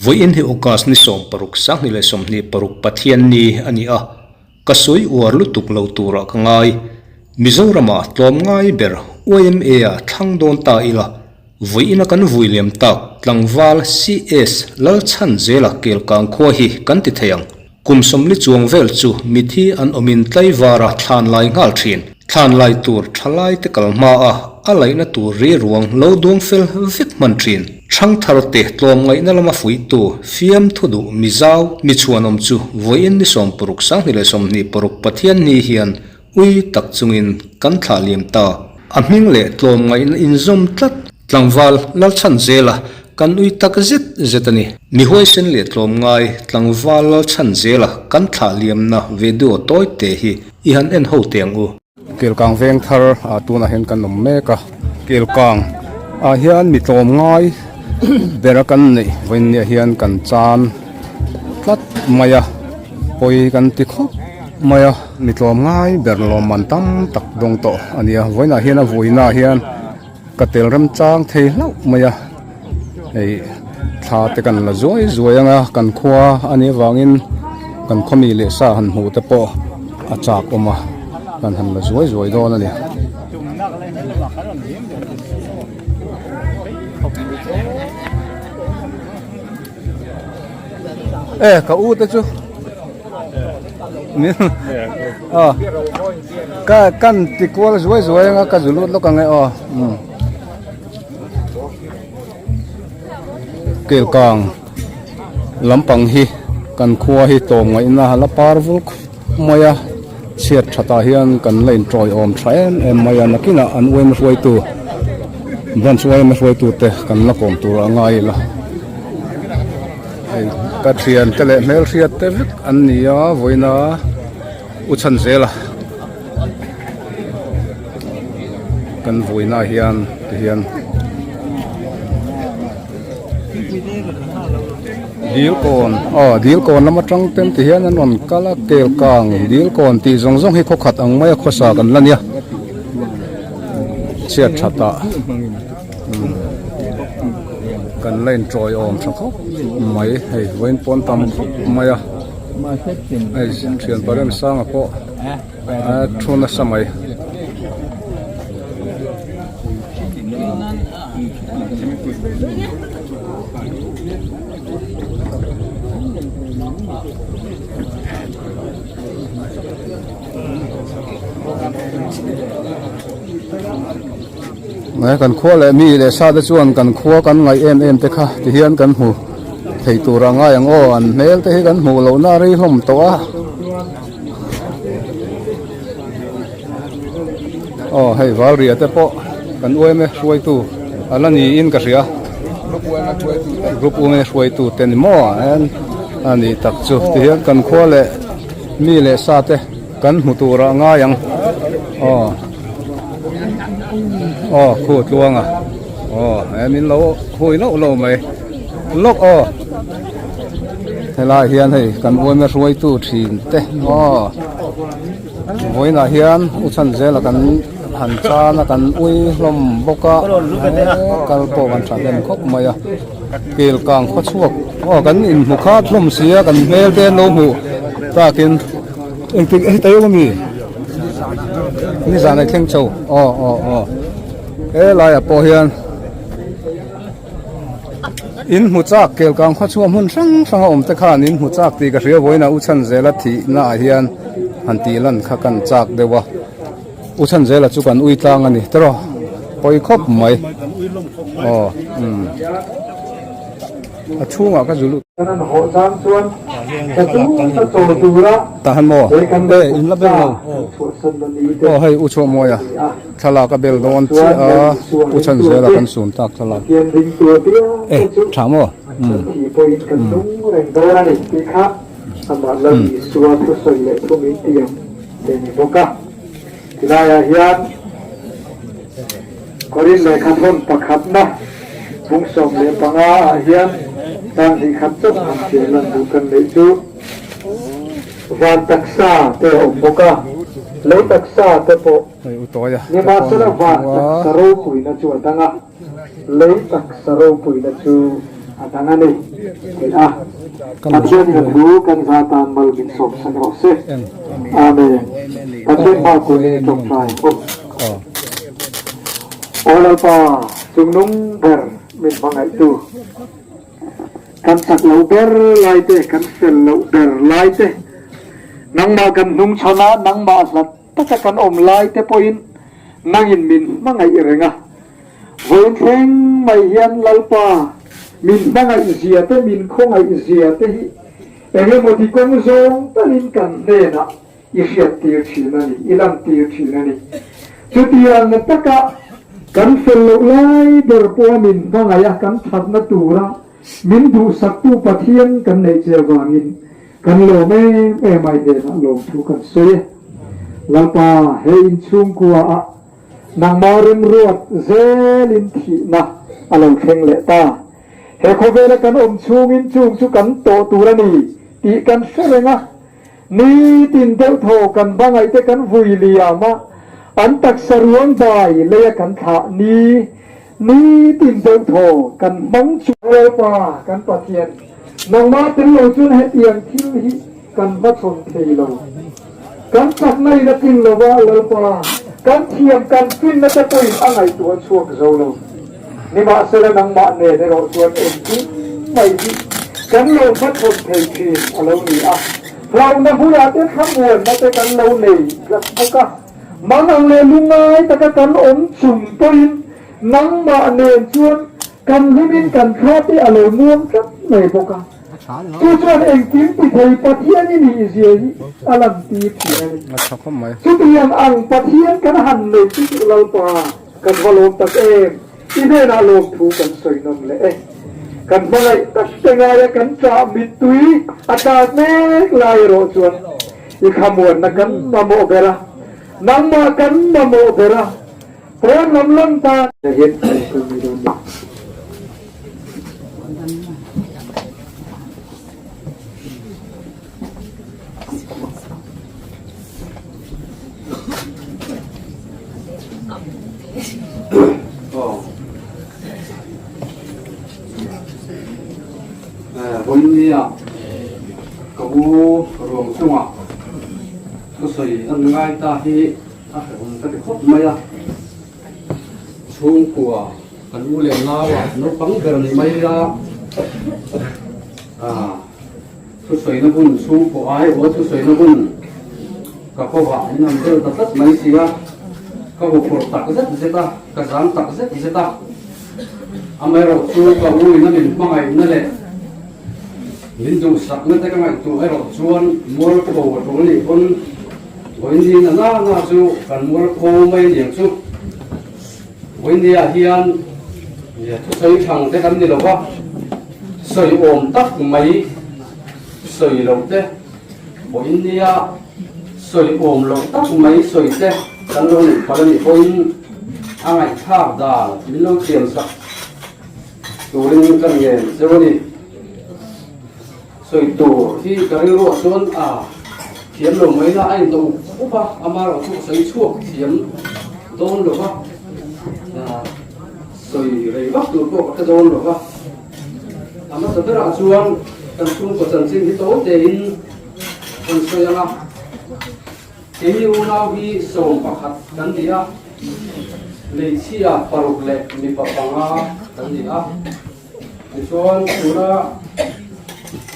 Voin hi okas ni som paruk sang ni le som ni paruk pathian ni ani a kasoi war lutuk lo tura kangai Mizorama tlom ngai ber OMA a thang don ta ila voina kan vuilem tak tlangwal CS lal chan zela kel kang kho hi kan ti thayang kumsom li chuang vel chu mithi an omin tlai wara thlan lai ngal thin thlan lai tur thalai te kalma a alaina tur ri ruang lo dong fel vik man thin thang thar te tlom ngai na lama fui tu fiam thudu mizau mi chuanom chu voin ni som puruk sang ni le som ni puruk pathian ni hian ui tak chungin kan thaliam ta aming le tlom ngai na inzom tlat tlangwal lal chan zela kan ui tak zetani mi hoi sen le tlom ngai tlangwal lal chan zela kan thaliam na vedo toy te hi I han en ho teng u kel kang veng thar a tuna hen kan nom meka kel kang a hian mi tlom ngai bera kan nei voin ne hian kan chan tlat maya poi kan ti kho maya mi tlom ngai ber lom man tam tak dong to ania voina hian a voina hian ka tel ram chang thei lau maya ei tha te kan la zoi anga kan khwa ani wangin kan khomi le sa han hu te po a chak oma kan han la zoi do na ni ka u te chu ni ka kan ti kwal zoi anga ka zulut lo ka ngai kel kang lampang hi kan khua hi tom ngai na hala parvul maya chiat thata hian kan lein troi om train em maya nakina an wem roi tu ban roi tu te kan la kom tu angai la ai ka thian tele mel riat te vik an nia voina uchan zela kan voina hian deal kon lama tang tem ti hian an on kala kel kang deal kon ti zong hi khokhat ang mai khosa kan lania chiat thata kan len troi om thakho mai hei voin pon tam maya ai thian parem sang a po a thuna samai ngai kan khwa le mi le sa da chuan kan khwa kan ngai em te kha ti hian kan hu thei tur anga yang o an mel te hi kan hu lo na ri hlom to a hei wal ria te po kan ueme ruai tu alani in ka ria group ueme ruai tu ten mo an ani tak chu ti hian kan khwa le mi le sa te kan hu tur anga yang khu tuang à em lâu hồi lâu mày lốc thế là hiền thì cần vui mà ruồi tu chín thế vui là hiền uchan dễ là cần hành cha là cần ui lom boka cần bộ cần trả tiền khóc mày à kêu càng khó chuộc cần in một khát lom xía cần mel tên lom hụ ta kiến anh tính tới không gìนี่สารในเข่งโชว์ลายปอเฮียนอินหูจักเกี่ยวกับข้อชั่วมันสังอมตะขานินหูจักตีกระเรียบไว้นะอุชันเจลทีน่าเฮียนหันตีลันขักันจักเดียวอุชันเจลจุกันอุยตังอันนี้ตรอปอยคบไหมช่วงก็จุลุตาหันโมอินลับเบลให้อุชโมยทลากเบลโดนอุชันเซลกันสูนตักทลาถามโมก็รินเลยขับรถประคับนะพุ่งส่งเลยปังอาเฮียนตั้งที่ขับรถเสียลันดูกันเลยจูวันตักษาเตอบุกะ lấy đặc xa tế bộ ไอ้อุตอยะ นี่มาสละวาตักสรูปุยนะจูอันดังอ่ะเลยตักสรูปุยนะจูอันดังอ่ะนี่เห็นอ่ะปัจจุบันยังรู้กันซาตานมาบินสมสันโอเซอาเมนปัจจุบันกูนี่จงใจปุ๊บ อ๋อ โอลาปาจุงนุ่งเบอร์มินฟังไอตูกันสักเหลาเบอร์ไลเตกันเซลเหลาเบอร์ไลเตนังมากันนุ่งชนะนังมาสัตตะกันอมไลเตปอินนังอินมินมังไอเรงะเวนเทงไม่เฮียนเหลาปามินมังไอเสียเตมินคงไอเสียเตฮิเองโมติกงซงตะลินกันเนนะอิเสียตีชีนันนี่อิลัมตีชีนันนี่จุดยังตะกะกันเฟลไลเดอร์ปัวมินมังไอกันทัดนัตูระมินดูสักตูปะเทียนกันในเจวามินกันโลเมไม่เดนะโลทุกันเสียลาปาเฮอินชุงกัวอะนางมาริมรวดเซลินทีนะอารมณ์เพ่งเลตาเฮโคเวลกันอมชุงอินชุงชุกันโตตูระนีตีกันเสร็จนะนี่ตินเดาโทกันบางไอเตกันวุยเลียมาอันตักสรวงใบเลียกันขานี่ตินเดาโทกันมังชุเวปากันปะเทียนนางมาถึงโลจุนเฮเอียงทิวหิกันวัดสนเทโลกันจักในนักินโลวาเลปากันเทียมกันฟินนัตะปุยอะไรตัวช่วงโซโลนี่มาเสด็จนางมาเนในเราส่วนเอ็นที่ไม่ที่กันโลวัดสนเททีอะไรนี่อ่ะเราในผู้ยาเต้นขบวนมาแต่กันเราหนีกับพวกกันมันอังเลลุงไงแต่กันอมสุ่มปุยนางมาเนชวนกันให้มินกันคาที่อะไรม่วงกับในพวกกันทุกคนเองกินติดให้ปะเทียนนี่มีเสียงอลัมตีเทียน มาชักเข้ามา ทุกอย่างอังปะเทียนกันหันเลยที่เราปากันวอลมตักเองที่ได้นาลมถูกันสวยนมเลยกันเมื่อไรตักแต่งอะไรกันจะมิตุยอาจารย์เมฆลายโรจวนอีขมวนนักันมาโมเบระนังมากันมาโมเบระเพราะลำลังตาจะเห็นกันไม่โดนวันนี้กับวูรวมช่วงก็ใส่อันง่ายตาที่ผมก็ได้ครบไหมช่วงกัวกันวูเลี้ยงลาวนุปังเกินไม่ละก็ใส่น้ำบุญช่วงกัวไอ้วัดก็ใส่น้ำบุญกับพ่อว่านี่นำเดินตัดไม่เสียก็บุกปตักเสร็จเสร็จละกระสังตักเสร็จเสร็จละอเมริกาช่วงกับวูนั่นเป็นมังไงนั่นแหละลินดูสักนั่นแต่ก็ไม่ตัวไอ้เราชวนมัวโคตรงนี้คนวันนี้น่าสู้กันมัวโคไม่เลี้ยงสู้วันนี้เฮียนทุกสิ่งทางแต่กันนี่เราว่าสวยอมตักไม่สวยเราแต่วันนี้สวยอมเราตักไม่สวยแต่กันเราพอดีคนอะไรท่าดาลินเราเตรียมสักตัวนี้กันเองเจ้าวันนี้สวยตัวที่กระไรรู้ส่วนเทียมลงไม่ได้ตัวปุ๊บอามาเราทุกสิ่งชั่วเทียมโดนหรือว่าสวยเลยวัดตัวก็กระโดนหรือว่าอามาสุดท้ายช่วงกันช่วงก็สันสิ่งที่โตเดินกันสวยนะเที่ยวเราวิส่งประคัดกันดีอ่ะเลยเชียปรุกเล็กมีปะปังกันดีอ่ะส่วนตัว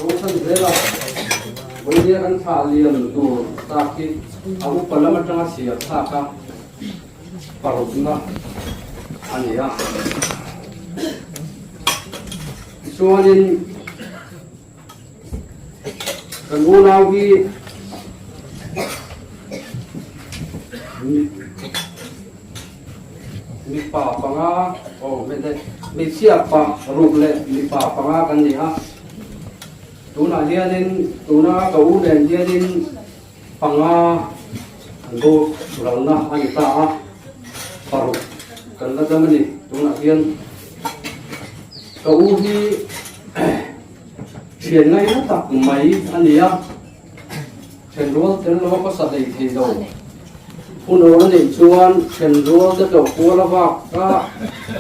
รู้สึกเวลาวันนี้กันฝ่าเลี้ยงตัวตาคิดเอาอุปกรณ์มาจังเสียท่ากันปรุกนะอันนี้อ่ะส่วนนี้กันวูนาวีมีป่าปังโอ้ไม่ได้มีเสียป่ารูปเลยมีป่าปังกันดีฮะตัวน่ะเลี้ยดินตัวน่ะกับอูเดินเลี้ยดินปังดูเราหน้าอันตาปารุกันละจำนี่ตัวน่ะเลี้ยนกับอูที่เขียนไงนะตักไหมอันนี้อ่ะเขียนรู้ก็สัตย์เลยทีเดียว คุณโอ้นี่ชวนเขียนรัวจะจบปัวแล้วว่าก็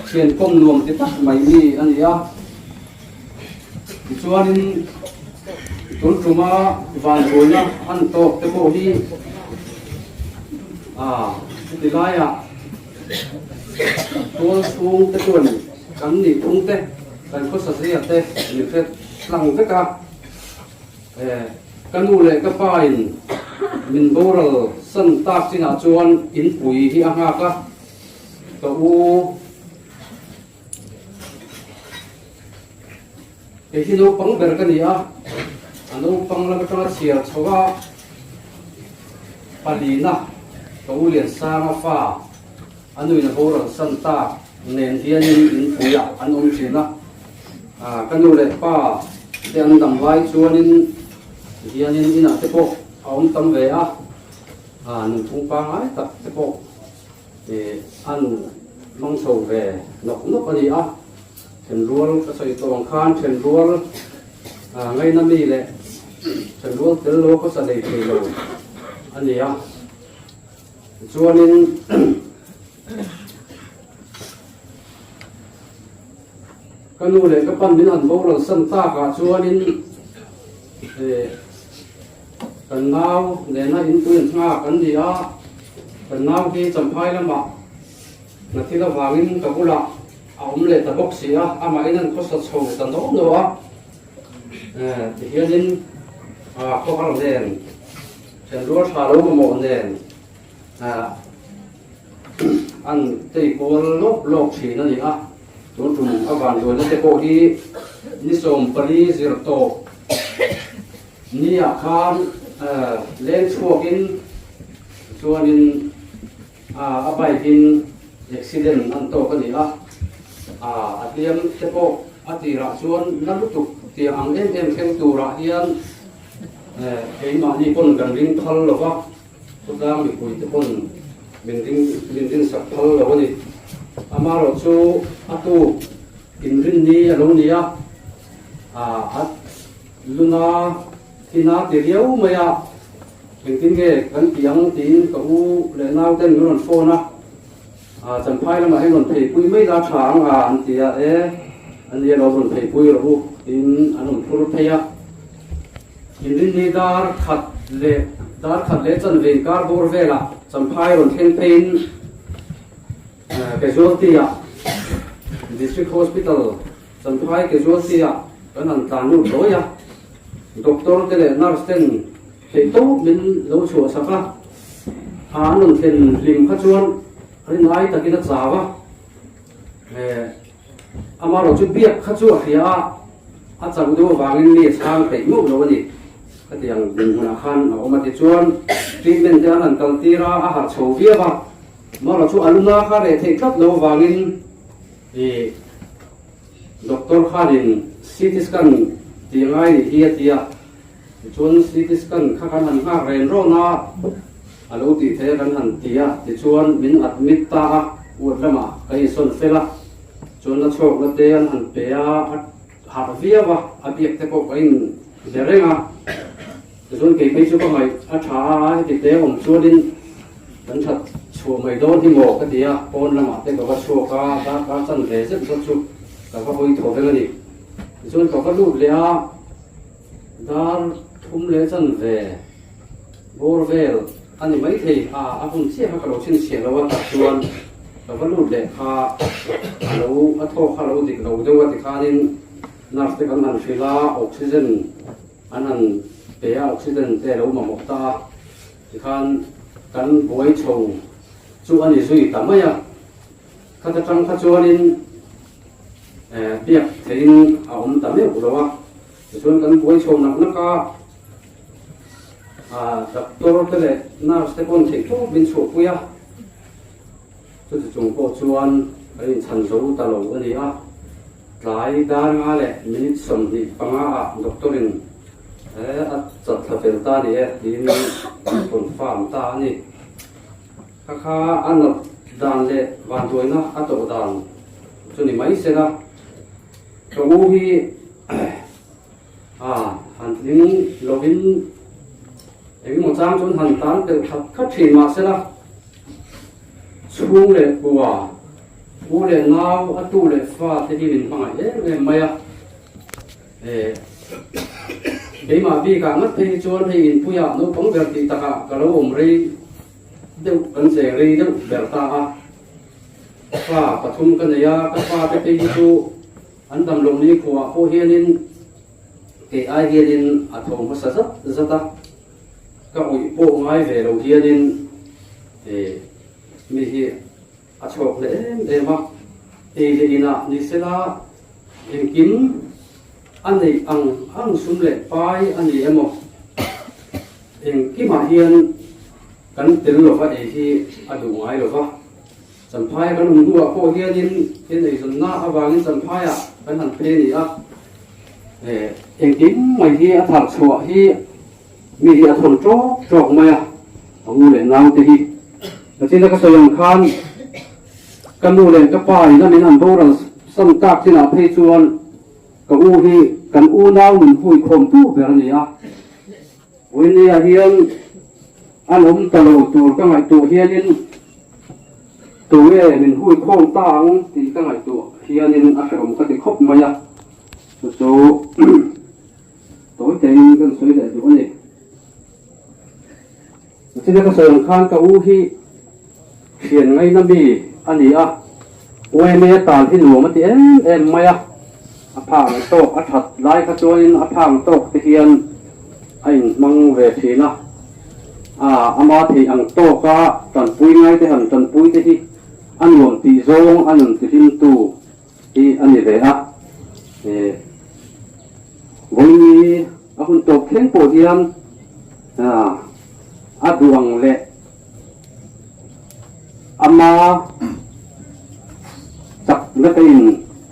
เขียนก้มรวมติดตักไม่มีอันนี้อ่ะชวนตุนจุมาวันโอยนะอันโตเตโบดีติลายอ่ะตัวสูงเตจวนกันนี่ตุงเตกันก็สัตย์เตนี่เสร็จหลังเตกะกันดูเลยก็ไปมินโบราณสันตากสินาจวนอินปุยที่อ่างกะก็ที่นู้ปังเบอร์กันนี่อ่ะอันนู้ปังแล้วก็ต้องเชียร์ชาวาปาลีนะก็เรียนสามฟ้าอันนู้นโบราณสันตากเน้นที่อันนี้อินปุยอันนู้นเชียร์นะกันดูเลยป้าเดินดำไว้ชวนที่อันนี้อินะเตโปเอาตั้งเวะหนึ่งทุ่งปางไอ้ตัดเตโปอันมังโซเวนกอันนี้เช่นรัวก็ใส่ตัวอังคารเช่นรัวไงนั่นนี่แหละเช่นรัวเดินโลก็แสดงให้เราอันนี้ชวนนี้ก็นู่นเลยก็ปั้นดินอันโบราณสันตากชวนนี้กันน้าวเดี๋ยวน่าอินตุนง่ากันดีกันน้าวที่จำพายแล้วมานาทีละวางินกับกุละเอาเลยตะบกเสียมาอินันก็สะสมตันโน้นด้วยที่เฮียนินก็กำลังเดินเช่นรัวชาโลมาโมเดินอันที่โกลบโลกสีนั่นเองตัวจุ่มอาการโดยนั่นแต่โกที่นิสมปรีสิรโตนี่อาคารเล่นชั่วกินชั่วนินอาไปกินอุบิเหตุอันโตกันนี่อาเทียมเทปอาทิระชวนนั่นตุกเตียงเอ็มเข่งตัวระเฮียนเห็นมานี่คนกันริงทัลหรอวะทุกอย่างมีคุยแต่คนเป็นริงสักทัลหรอวะนี่อามาเราชูอาตูกินรินนี้ลงนี้ลุนาที่นาเดียวไม่เป็นทิ้งเกกันเตียงตีนกับอูเลนาวเต้นรุ่นโฟนะจำพายแล้วมาให้รุ่นเพย์ปุยไม่ได้ฉางอันเตียอันนี้เรารุ่นเพย์ปุยเราตีนอันรุ่นพุทธยาอินดินีดาร์ขัดเละจนเวงการ์บอร์เวล่ะจำพายรุ่นเทนเพนเกจวลตีdistrict hospital จำพายเกจวลตีกันนั่นตานุ่มโอยdoktor tele nurse ten he to min lo chu saka anun ten lim kha chuan rin ai takina chawa amaro chu biak kha chu hia a chang do wangin ni chang pe mu lo ni katiang din huna khan oma ti chuan treatment te an kal tira a har chho bia ba maro chu aluna kha re the kat lo wangin doktor khanin CT scanที่ง่ายที่ที่ชวนซีติสกันข้ากันหันข้าเรนโรนาอาลูติเทกันหันที่ชวนมินอัดมิตตาอวดละมาไอ้ส่วนเฟล่าชวนนักโชคนักเตียนหันเปียหาเวียวะอภิเษกเทปกอินเดเรงชวนเกี่ยไปช่วยก็ไม่อาชาติเตผมชวนดินกันชัดชัวไม่โดนที่หมอกก็ที่ปนละมาแต่ก็ว่าชัวก้าจันเรศก็ชัวแต่ก็ไปถอดกันนี่ส่วนเขาก็รูปเลยดาร์ทุ่มเลยจันเวบอร์เวลอันนี้ไม่ทีอาคุณเชี่ยเขาเราชินเชี่ยเราว่าตัดส่วนเขาก็รูปเลยเราอัตโตเราดิเราดูว่าที่ขานินนักสกันนันฟิลาออกซิเจนอันนั้นเปียออกซิเจนแต่เรามาหมกตาที่ขานกันบวยชงจู่อันนี้สุยแต่ไม่อะข้าจะจังข้าจวนนินเปียกเทนเอาแต่ไม่รู้ว่าชวนกันบวยชมนักนักดับตัวรถเลยน่าสเตปอนเทคบินโฉบปุยจุดจงก็ชวนไอ้ฉันรู้ตลอดวันนี้หลายด้านอะไรมินิสมดีปังด็อกเตอร์อินจัดทับเฟลตาเนี่ยที่นี่คนฟาร์มตานี่ข้าอันนั้นด้านเลยวันตัวนะอัตโตด้านจุดนี้ไม่เสียนะก็วูฮีหันทิ้งโลบินเอ็งหมดจางจนหันตานเป็นขัดขัดฉีมาเสียละ chung le bua u le nau atu le fa te hi min hanga maya ma vi ka ngat pe chuan hei in puya no pang ber ti taka kalo om ri deu kan se ri deu ber ta a fa pathum kan ya ka fa te pe chu an dam long ni khuwa po hianin ke ai hianin a thong ma sa zata ka ui po ngai ve lo hianin mi hi a chok le ma le ina ni sela en kim ani ang sum le pai ani emo en kima hian kan tel lo fa hi adu ngai lo fa samphai kan hum duwa po hianin nei zon na awangin samphai a kan han pe ni a en kim mai hi a thak chhuwa hi mi hi a thon trok mai a ngu le nau te hi nachina ka soyang khan kan nu le ka pai na min han boral sam tak tina phei chuan ka u hi kan u nau min hui khom tu ber ni a wini a hian an talo tur ka ngai tu hianin tu min hui khom tang ti ka ngai tu hianin a hrom ka ti khop maya so toi te kan soi le du ani nachina ka soyang khan ka u hi hian ngai na bi ani a oi me tal hi nu ma ti em maya a phang to a that lai ka chuin a phang to te hian ain mang ve thina ama thi ang to ka tan pui ngai te han tan pui te hi an lom ti zong an ti him tu hi ani ve a voi ni a hun to khen po hian a duang le ama chak na kain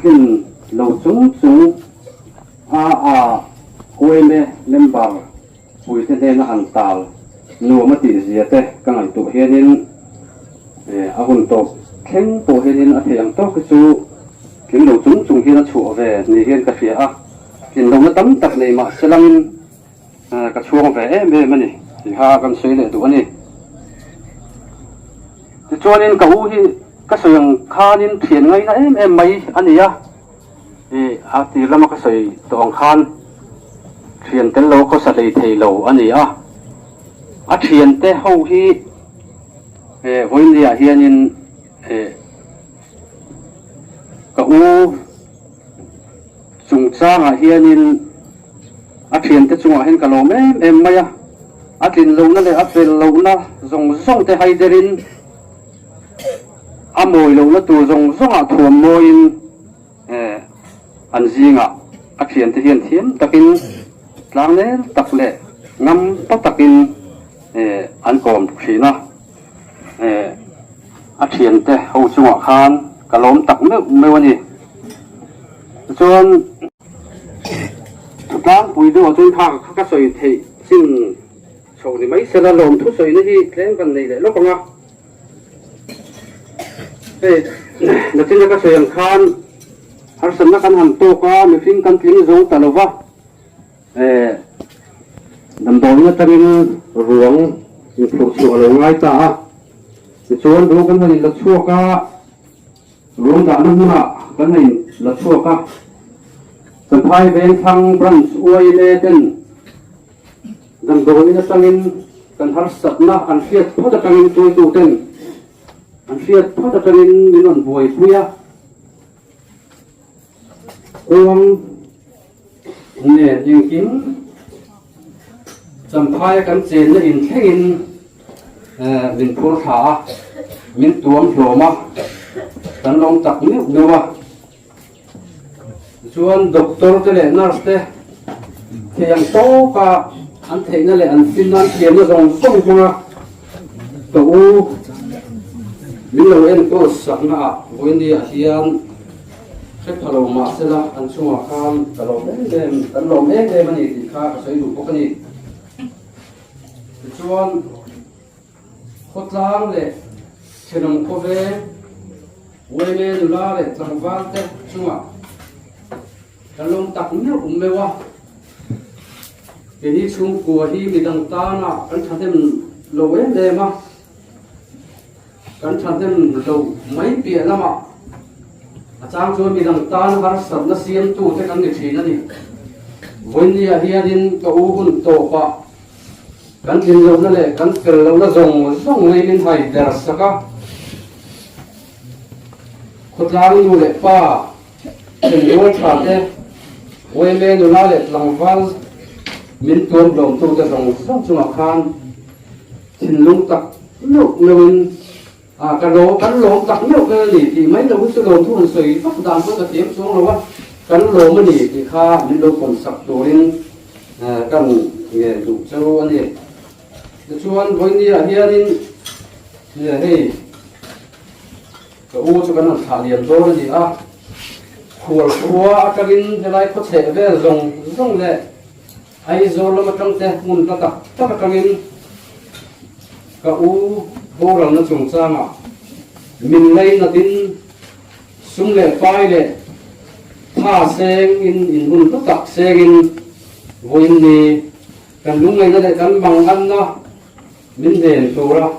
kin lo chung oi me lembar pui te na an tal nu ma ti zia te ka ngai tu hianin a hun to khen po hianin a theyang to ka chu kin lo chung hian a chu ve ni hian ka fia a kin lo na tam tak nei ma selangin ka chuang ve mani ti ha kan sei le tu ani ti chuanin ka u hi ka soyang khanin thian ngai na em mai ania a ti lama ka soi tong khan thian tel lo ko sa lei thei lo ania a thian te ho hi voin lia hianin ka u chung changa hianin a thian te chunga hen ka lo em maya a tin lo na le a fel lo na zong te haiderin a moi lo na tu zong a thuam moin an zinga a thian te hian thiam takin tlang le tak le ngam ta takin an kom thina a thian te ho chunga khan kalom tak me wani chuan tlang pui do chuan ka soi thei sin chho ni mai sela lom thu soi na hi tleng kan nei le lokanga nachina ka soyang khan har sanna kan han to ka mi fin kan tling zo talova dam dong na tarin ruang ni phu chu alo ngai ta ti chuan do kan hani la chuaka ruang da na huna kan nei la chuaka san phai ben thang branch oi le ten dam dong na tangin kan har satna an fiat phoda tangin tu ten an fiat phoda tangin minon boi puya nè yên kín chăm phai kan chen na in thengin vin phur tha min tuam hloma kan long tak ni nuwa chuan doctor te le nurse te theyang to ka an theina le an fin an thiam na zong song hunga to u min lo en ko sakna voini a hian khép thalo ma sela an chunga khan kalom mani ti kha ka soi du pokani chuan khotlang le thenong khove weme nula le tlangwal te chunga kalom tak ni ummewa kini chung ko hi midang ta na kan thatem lowe le ma กันทันเต็มเราไม่เปลี่ยนละมาอาจารย์ชวนมีดังตาหาสัตว์นักเสียงตู้ที่กันในทีนั่นนี่วันนี้เฮียดินก็อู้หุ่นโตปะกันดินเรานั่นแหละกันเกลือเราละส่งในมินไทยเดรสกะคนลาวอยู่เลยป้าถึงโยนขาดเนี่ยเวเมนูน่าเลยหลังฟังมินตัวลงตัวจะส่งจุมาคานถึงลุงตักลูกนึงกันโลตักลูกนั่นนี่ที่ไม่เราจะโลทุนสวยฟักดามก็จะเตรียมช่วงเราว่ากันโลมันนี่ที่ข้ามินโลคนสักตัวนึงกันเนี่ยดูเจ้าอันนี้ชวนวันนี้เฮียนี่เนี่ยให้ก็อู้จะกันถ่ายเรียนโตนี่ขัวกันกินอะไรก็เฉยเว้ยส่งเลยไอ้โซลมาตั้งแต่มุนตั้งแต่กันกินก็อู้โบราณนั่นสงสารมินเลยนั่นดินสุ่มเลยไฟเลยท่าเซงอินมุนตั้งแต่เซงอินวันนี้กันลุงไงนั่นเลยกันบางอันนะมินเด่นตัวละ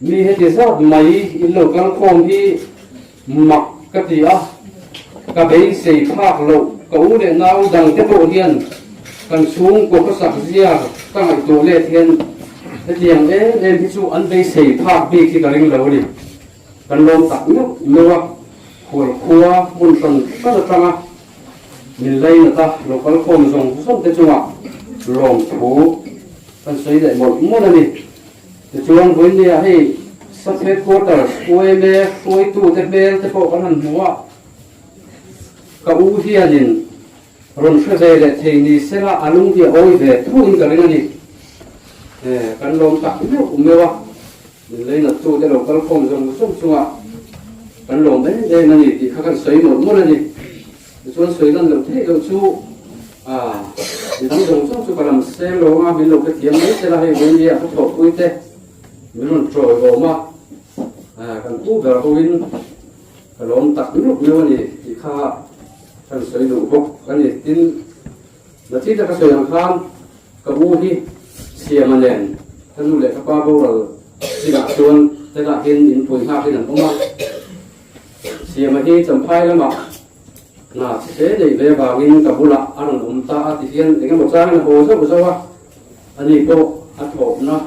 มีเหตุสักไม่อินโลกันคงที่หมักกะทิก็ไปเสียภาคโลกก็อู้เด่นเอาดังเทโบเฮียนกันสูงกว่าภาษาเสียตั้งไอตัวเล่เทียนแต่เดียงที่สู้อันไปเสียภาคบีที่กระดิ่งเราดิกันลงตักเนื้อขัวมุนตันก็จะทำมินเลยนะตาเราก็คงส่งส่งแต่จังหวะลงถูกันสวยได้หมดมั่วนี่จะชวนคนเนี่ยให้สักเม็ดโคตรคุยเมย์คุยตู้แต่เมย์แต่พอกันหันหัวก็อู้ที่อันนี้รุ่นเชื่อใจเลยทีนี้เสละอารมณ์ที่โอ้ยเด็ดทุกอย่างกันนี่กันลงตักเนื้อเมื่อวะเลยนัดตู้แต่เราก็คงส่งส่งชัวกันลงได้นั่นนี่ที่เขากันสวยหมดมั่วนี่ชวนสวยนั่นเราเท่เราชูทั้งส่งส่งกันลำเซลล์มาบินลงไปเทียมนี้เสละให้วันนี้เขาถอดคุยเต้บินลงโจยออกมากันกู้แบบเขาวินกันลงตักเนื้อเมื่อวะนี่ที่ข้ากันสวยดูพกกันนี่ทิ้งแล้วที่จะกระสวยอังคารกับอู้ที่เสียมันแรงท่านดูเลยครับป้าพวกเราที่ดักชวนแต่ละเห็นอินปุ่นภาพที่นั่นก็มาเสียมาที่จำพายแล้วมาน่าเสียเลยเวลาวินกับบุระอันนั้นตาติเทียนเองก็บอกจ้างนะโหซะบอกซะว่าอันนี้ก็อัดโถนะ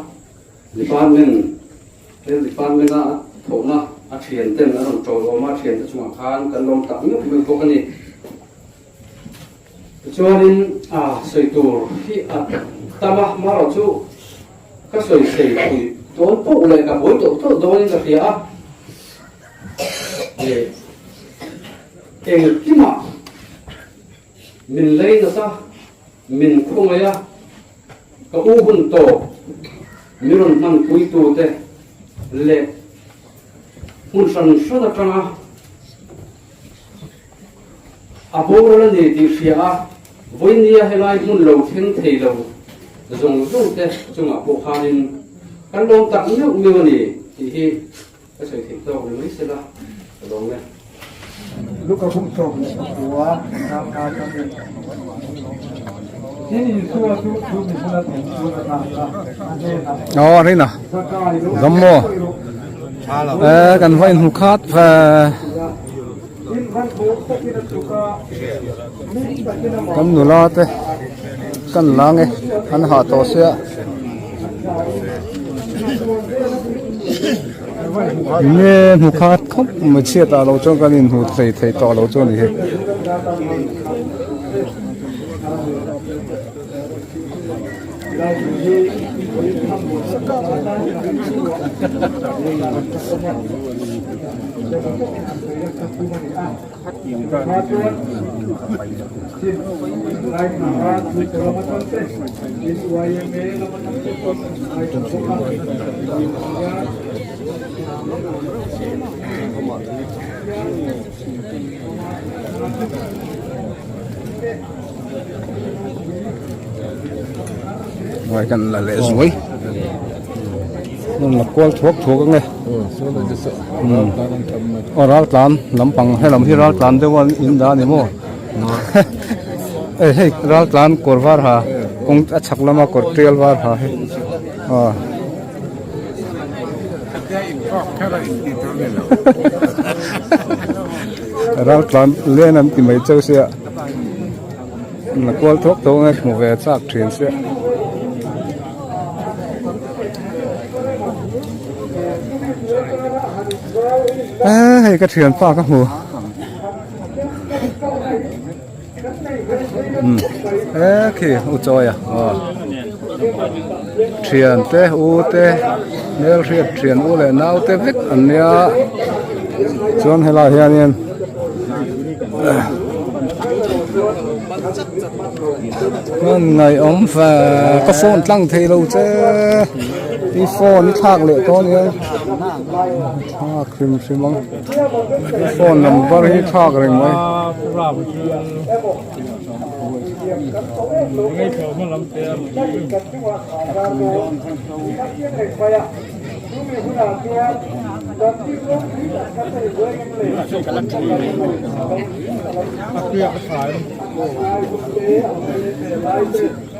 ดิฟานหนึ่งเป็นดิฟานหนึ่งนะโถนะอัดเทียนเต้นแล้วต้องโจรมาเทียนจะช่วงคานกันลงตักนี่เป็นพวกนี้ชวนนินสวยตัวที่ตามมาเราชูก็สวยเสียคุยโดนโตเลยกับโวยโตโดนนี่กับเสียเองที่มามินเลยนะซะมินคงเลยก็อู้บุญโตมิรุนมันคุยตัวเต้เล็กหุ่นสันสุดจังโบราณนี่ที่เสียวันนี้ให้ไล่มุนเราเห็นเทเราจงรู้เต้จงพวกเขานี่กันลงตักเนื้อมีวันนี้ที่ก็ใช้ถิ่นโตเลยไม่เสียละลงเลยลูกกระพุ่งส่งหัวทำการกันนี่ตัวมีคนละถึงตัวละทางอ๋อนี่นะดมโมกันไว้หุคาดกันหนูรอเต้กันล้างไงอันหาตัวเสียเนี่ยหุคาดครับไม่เชื่อตาเราจ้องกันอินหูใส่ต่อเราจ้องนี่ไว้กันละเละสวยนั่นละกวลทุกกันเลยร้านกลางลำปังให้ลำที่ร้านกลางเดี๋ยววันอินดานี่มั้งให้ร้านกลางกอดวาร์ฮะคงชักละมากอดเทรียลวาร์ฮะ เราตอนเล่นนั้นที่ไม่เจ้าเสียนักวอลทุกตัวไงหมู่เวจากเทียนเสียให้กระเทียนป้ากับหูโอเคอุจอยเทียนเตอูเตเนลเทียนอูเลยนาวเตวิกอันเนี้ยชวนให้เราเฮียนี่นั่นไงอมฟ้าก็โฟนตั้งเทเราเจ้นี่โฟนนี่ทากเลยตัวนี้ทากคริมมั้งโฟนนำบริทากอะไรไหม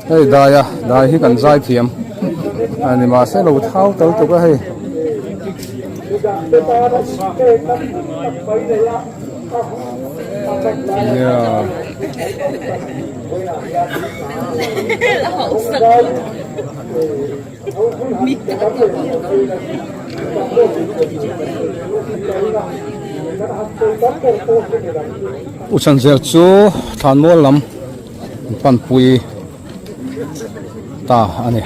เฮ้ยได้ที่กันใจเทียมอันนี้มาเส้นเราเท้าเต้าตัวก็ให้อุชันเซลจูทานมัวลำปันปุยตาอันนี้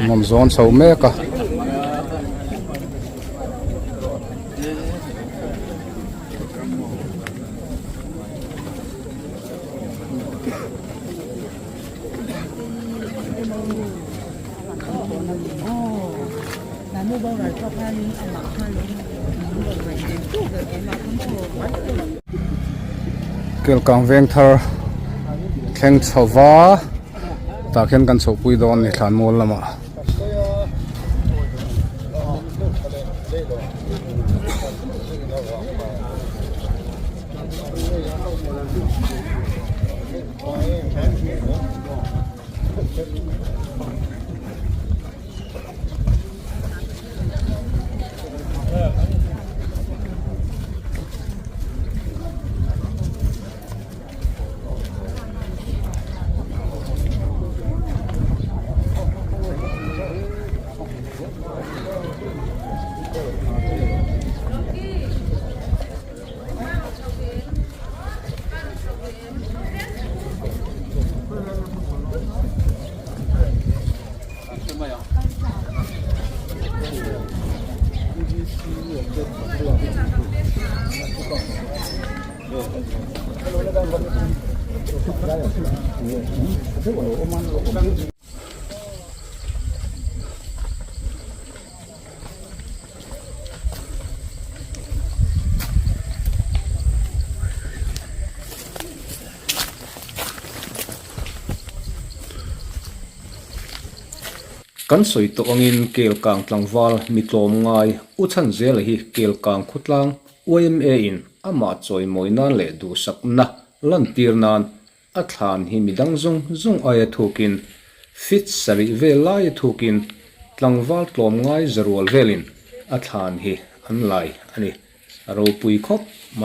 มันซอนเสาเมกะเกี่ยวกับเวงเธอแข่งชาวาตาเข็นกันโฉปุยโดนในฐานมูลละมากันสวยตัวงินเกลกางตลังวาลมีตัวงายอุชันเจลฮีเกลกางขุดลัง OMA อินอามาจอยมวยนันเลดูสักนะลันตีร์นันอัฐานหิมิดังซงอายทุกินฟิตสริเวลายทุกินตลังวาลตัวงายจรวลเวลินอัฐานฮีอันไลอันนี้เราปุยคบไหม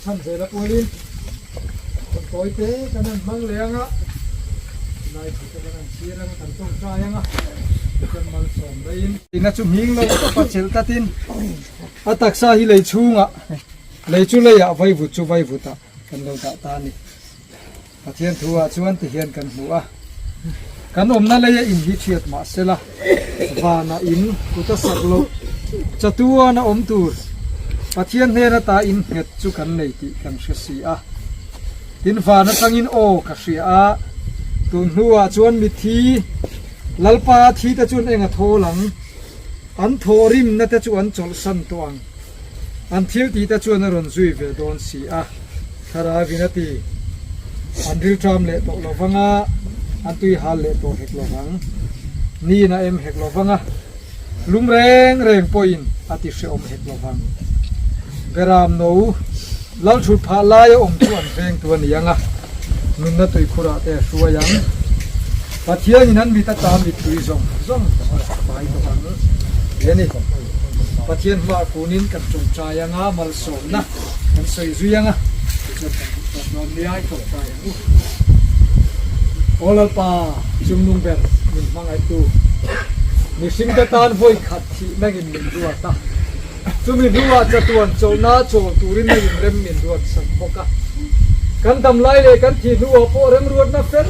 ท่านเสร็จแล้วปุยลินคนโอยเต้กันนั่นบังเลี้ยงอ่ะนายผู้จัดการเชียร์แล้วกันต้องใจยังอ่ะ kan mal som dain ina chu ming lo to pa chel tatin ataksa hi lei chunga lei chu le ya vai vu chu vai vu ta kan lo ta ta ni pathian thua chuan ti hian kan hu a kan omna le in hi thiat ma sela wa na in kuta saklo chatua na om tur pathian he na ta in het chu kan nei ti kan si a tin fa na tangin o ka sia a tun huwa chuan mi thi lalpa thi ta chuan enga tholang an thorim na ta chuan chol san toang an thil ti ta chuan ron zui ve don si a thara vinati an ril tram le to lovanga an tui hal le to hek lovang ni na em hek lovanga lum reng reng poin ati se om hek lovang garam no lal thut pha lai om chuan veng tuan yanga nun na tui khura te suayang pathian in han mi ta tam mi tui zong pai to bang yani pathian wa kunin kan chung chayanga mal som na kan sei zuyanga non ni ai to chayang olal pa chumnung ber min mangai tu ni sing ta tan voi khat thi nagin min duwa ta chumi duwa chatuan chona cho turin nagin rem min duwa san boka kan dam lai le kan thi duwa po rem ruat na fer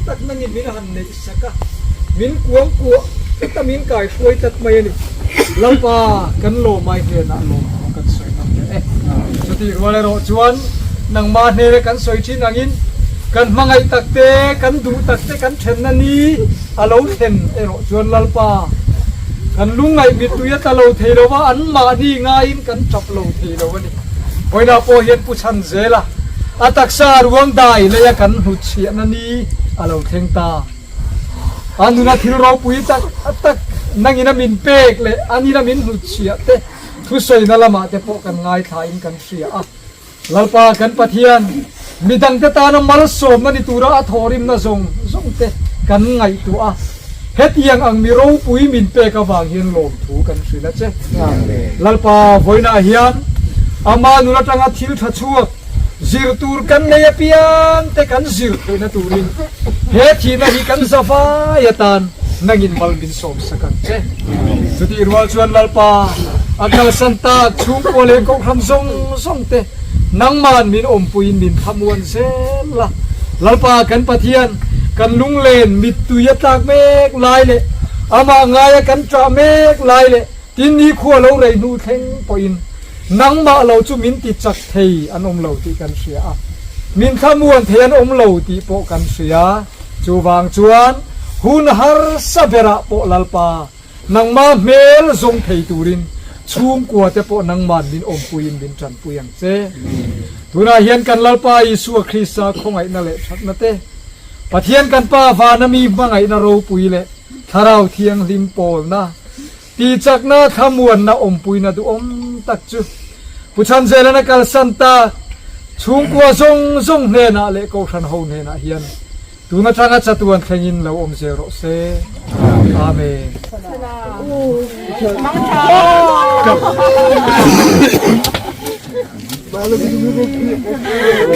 tak nangin min han nei saka min kuang ku ta min kai foi tat mai ni lampa kan lo mai he na lo kan soi nam e chuti ruale ro chuan nang ma ne kan soi chin angin kan mangai takte kan du takte kan then na ni alo then ero chuan lalpa kan lungai mi tuya talo thelo wa an ma ni nga in kan chap lo thelo ni poina po hian pu chan zela ataksa ruang dai le ya kan hu chia na ni alo theng ta anuna thil ro pui tak atak nangina min pek le anina min hu chia te thu soi na lama te po kan ngai tha in kan sia a lalpa kan pathian midang ta ta na mal som na ni tura a thorim na zong te kan ngai tu a het yang ang mi ro pui min pe ka wang hian lom thu kan sila che lalpa voina hian ama nula tanga thil tha chuak zir tur kan ne pian te kan zir na turin he thi na hi kan zafa yatan nangin mal bin som sakan che chuti irwal chuan lalpa akal santa chung pole ko kham zong te nang man min om puin min khamuan sela lalpa kan pathian kan lung len mit tu ya tak mek lai le ama ngaya kan tra mek lai le tin ni khua lo rei nu theng poin nang ma lo chu min ti chak thei an om lo ti kan sia a min khamuan thian om lo ti po kan sia chu wang chuan hun har sabera po lalpa nang ma mel zong thei turin chung kwa te po nang man min om puin bin chan puyang che tuna hian kan lalpa Isu Krista khongai na le thak na te pathian kan pa va na mi bangai na ro pui le tharau thiang lim pol na ti chak na thamuan na om pui na du om tak chu puchan zela na kal santa chung kwa zong ne na le ko than ho ne na hian tuna thanga chatuan thengin lo om zero se amen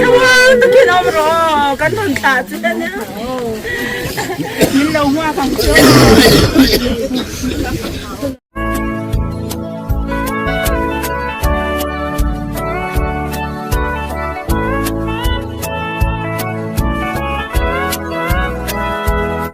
Kawan tu kita bro, kan tak sudah ni. Minum hoa kang